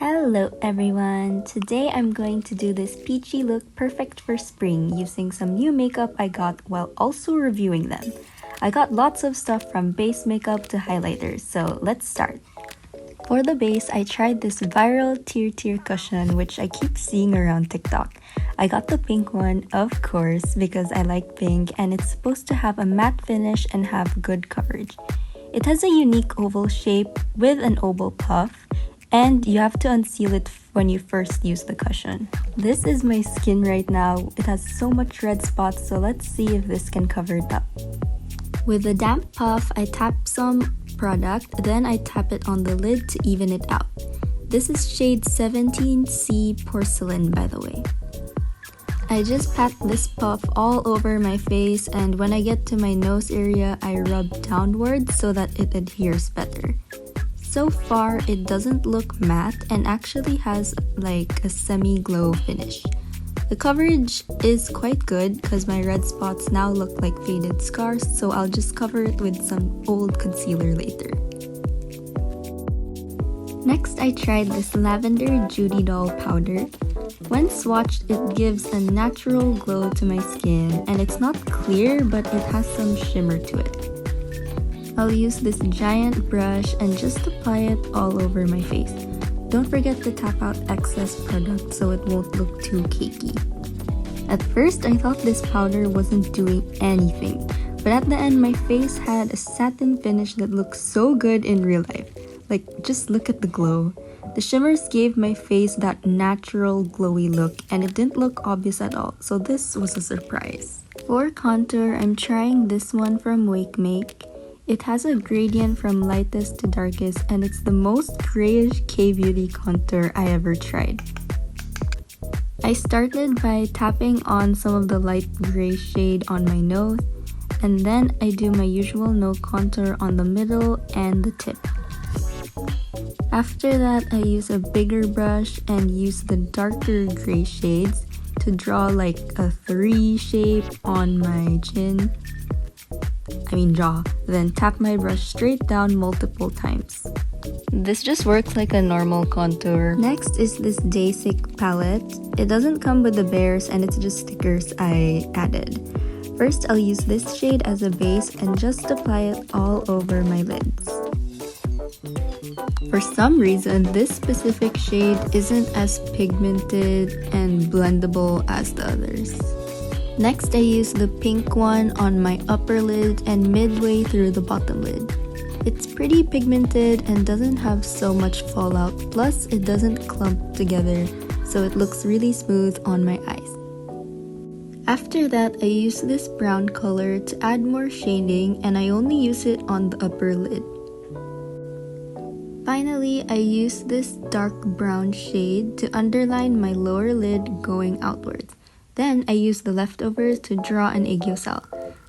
Hello everyone! Today I'm going to do this peachy look perfect for spring using some new makeup I got while also reviewing them. I got lots of stuff from base makeup to highlighters, so let's start. For the base, I tried this viral Tirtir cushion which I keep seeing around TikTok. I got the pink one, of course, because I like pink and it's supposed to have a matte finish and have good coverage. It has a unique oval shape with an oval puff, and you have to unseal it when you first use the cushion. This is my skin right now. It has so much red spots, so let's see if this can cover it up. With a damp puff, I tap some product, then I tap it on the lid to even it out. This is shade 17C Porcelain, by the way. I just pat this puff all over my face, and when I get to my nose area, I rub downwards so that it adheres better. So far, it doesn't look matte and actually has like a semi-glow finish. The coverage is quite good because my red spots now look like faded scars, so I'll just cover it with some old concealer later. Next, I tried this lavender Judydoll powder. When swatched, it gives a natural glow to my skin, and it's not clear but it has some shimmer to it. I'll use this giant brush and just apply it all over my face. Don't forget to tap out excess product so it won't look too cakey. At first, I thought this powder wasn't doing anything, but at the end my face had a satin finish that looks so good in real life. Like, just look at the glow. The shimmers gave my face that natural glowy look and it didn't look obvious at all, so this was a surprise. For contour, I'm trying this one from Wakemake. It has a gradient from lightest to darkest, and it's the most grayish K-beauty contour I ever tried. I started by tapping on some of the light gray shade on my nose, and then I do my usual no contour on the middle and the tip. After that, I use a bigger brush and use the darker gray shades to draw like a 3 shape on my jaw, then tap my brush straight down multiple times. This just works like a normal contour. Next is this Dasique palette. It doesn't come with the bears and it's just stickers I added. First, I'll use this shade as a base and just apply it all over my lids. For some reason, this specific shade isn't as pigmented and blendable as the others. Next, I use the pink one on my upper lid and midway through the bottom lid. It's pretty pigmented and doesn't have so much fallout, plus it doesn't clump together, so it looks really smooth on my eyes. After that, I use this brown color to add more shading, and I only use it on the upper lid. Finally, I use this dark brown shade to underline my lower lid going outwards. Then, I use the leftovers to draw an aegyosal.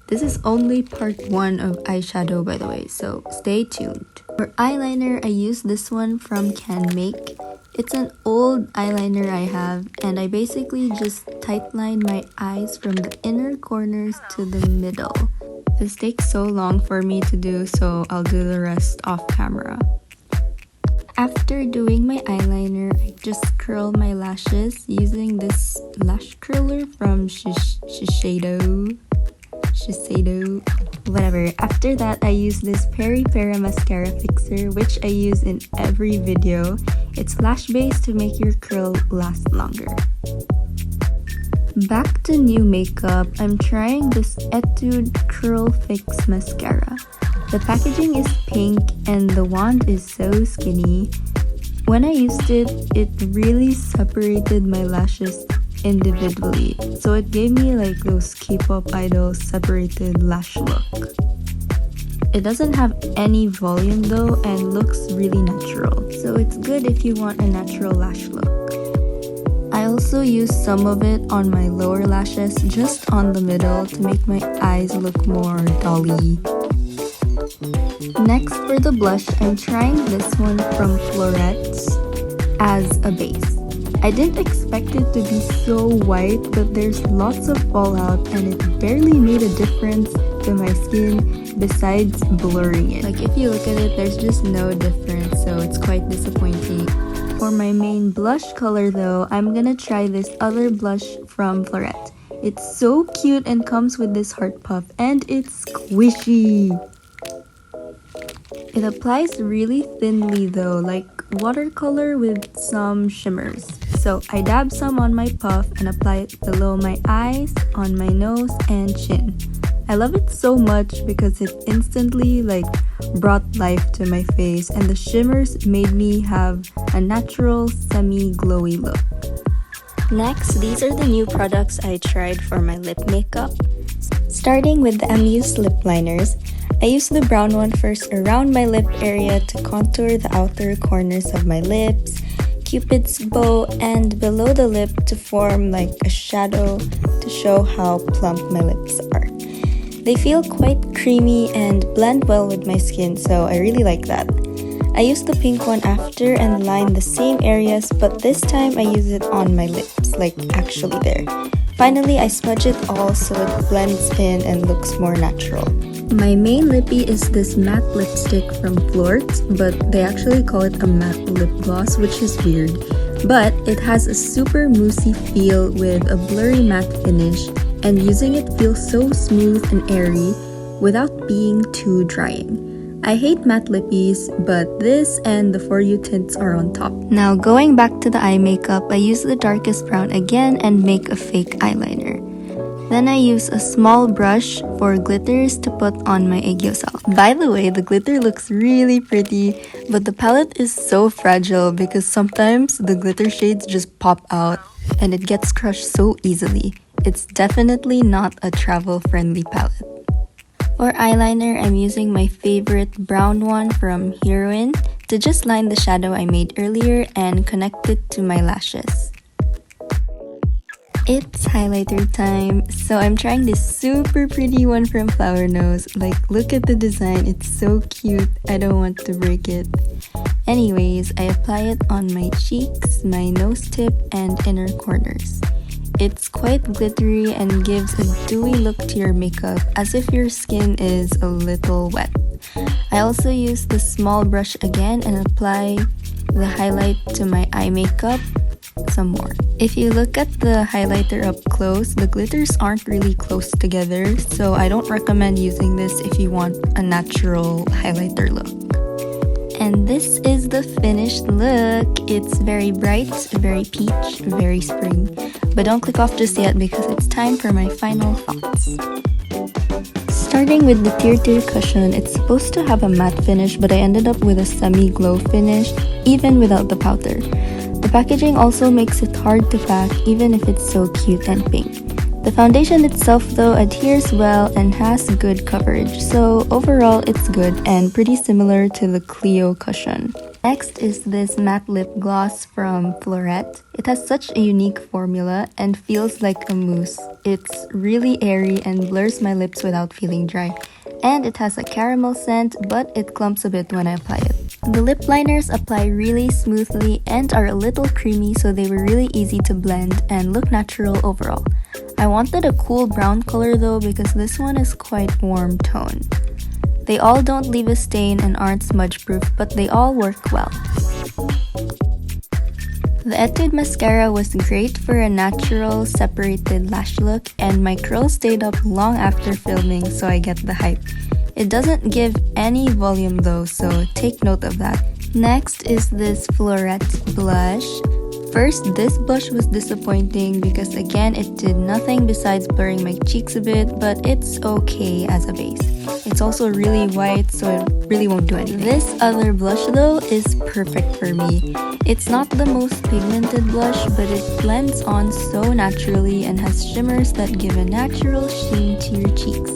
This is only part 1 of eyeshadow, by the way, so stay tuned. For eyeliner, I use this one from Canmake. It's an old eyeliner I have, and I basically just tightline my eyes from the inner corners to the middle. This takes so long for me to do, so I'll do the rest off camera. After doing my eyeliner, I just curl my lashes using this lash curler from Shiseido, whatever. After that, I use this Peripera mascara fixer, which I use in every video. It's lash based to make your curl last longer. Back to new makeup, I'm trying this Etude Curl Fix mascara. The packaging is pink and the wand is so skinny. When I used it, it really separated my lashes individually. So it gave me like those K-pop idol separated lash look. It doesn't have any volume though and looks really natural. So it's good if you want a natural lash look. I also use some of it on my lower lashes, just on the middle, to make my eyes look more dolly. Next, for the blush, I'm trying this one from Flortte as a base. I didn't expect it to be so white, but there's lots of fallout and it barely made a difference to my skin besides blurring it. Like, if you look at it, there's just no difference, so it's quite disappointing. For my main blush color though, I'm gonna try this other blush from Flortte. It's so cute and comes with this heart puff and it's squishy. It applies really thinly though, like watercolor with some shimmers. So I dab some on my puff and apply it below my eyes, on my nose, and chin. I love it so much because it instantly brought life to my face, and the shimmers made me have a natural semi-glowy look. Next, these are the new products I tried for my lip makeup. Starting with the Amuse lip liners, I use the brown one first around my lip area to contour the outer corners of my lips, Cupid's bow, and below the lip to form like a shadow to show how plump my lips are. They feel quite creamy and blend well with my skin, so I really like that. I use the pink one after and line the same areas, but this time I use it on my lips, like actually there. Finally, I smudge it all so it blends in and looks more natural. My main lippy is this matte lipstick from Flortte, but they actually call it a matte lip gloss, which is weird. But it has a super moussey feel with a blurry matte finish, and using it feels so smooth and airy without being too drying. I hate matte lippies, but this and the For You tints are on top. Now going back to the eye makeup, I use the darkest brown again and make a fake eyeliner. Then I use a small brush for glitters to put on my aegyosal. By the way, the glitter looks really pretty, but the palette is so fragile because sometimes the glitter shades just pop out and it gets crushed so easily. It's definitely not a travel-friendly palette. For eyeliner, I'm using my favorite brown one from Heroine to just line the shadow I made earlier and connect it to my lashes. It's highlighter time, so I'm trying this super pretty one from Flower Nose. Look at the design, it's so cute, I don't want to break it. Anyways, I apply it on my cheeks, my nose tip, and inner corners. It's quite glittery and gives a dewy look to your makeup, as if your skin is a little wet. I also use the small brush again and apply the highlight to my eye makeup some more. If you look at the highlighter up close, the glitters aren't really close together, so I don't recommend using this if you want a natural highlighter look. And this is the finished look. It's very bright, very peach, very spring. But don't click off just yet because it's time for my final thoughts. Starting with the Tirtir cushion, it's supposed to have a matte finish, but I ended up with a semi-glow finish even without the powder. The packaging also makes it hard to pack even if it's so cute and pink. The foundation itself though adheres well and has good coverage, so overall it's good and pretty similar to the Clio cushion. Next is this matte lip gloss from Flortte. It has such a unique formula and feels like a mousse. It's really airy and blurs my lips without feeling dry. And it has a caramel scent, but it clumps a bit when I apply it. The lip liners apply really smoothly and are a little creamy, so they were really easy to blend and look natural overall. I wanted a cool brown color though because this one is quite warm toned. They all don't leave a stain and aren't smudge proof, but they all work well. The Etude mascara was great for a natural separated lash look, and my curls stayed up long after filming, so I get the hype. It doesn't give any volume though, so take note of that. Next is this Florette blush. First, this blush was disappointing because again, it did nothing besides blurring my cheeks a bit, but it's okay as a base. It's also really white, so it really won't do anything. This other blush though is perfect for me. It's not the most pigmented blush, but it blends on so naturally and has shimmers that give a natural sheen to your cheeks.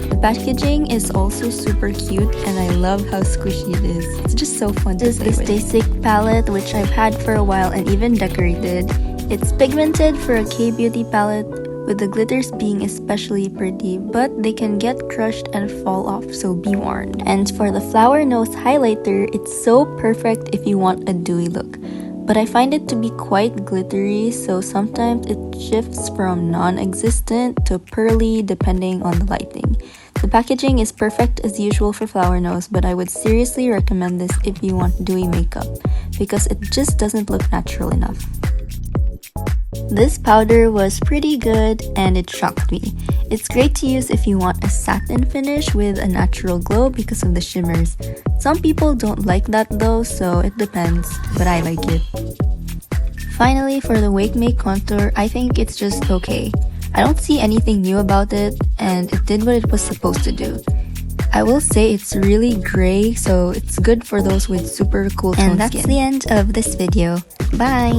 The packaging is also super cute and I love how squishy it is. It's just so fun to play with. This Dasique palette, which I've had for a while and even decorated. It's pigmented for a K-beauty palette, with the glitters being especially pretty, but they can get crushed and fall off, so be warned. And for the Flower Nose highlighter, it's so perfect if you want a dewy look. But I find it to be quite glittery, so sometimes it shifts from non-existent to pearly depending on the lighting. The packaging is perfect as usual for Flower Nose, but I would seriously recommend this if you want dewy makeup. because it just doesn't look natural enough. This powder was pretty good and it shocked me. It's great to use if you want a satin finish with a natural glow because of the shimmers. Some people don't like that though, so it depends, but I like it. Finally, for the Wakemake contour, I think it's just okay. I don't see anything new about it, and it did what it was supposed to do. I will say it's really gray, so it's good for those with super cool tone skin. And that's the end of this video. Bye!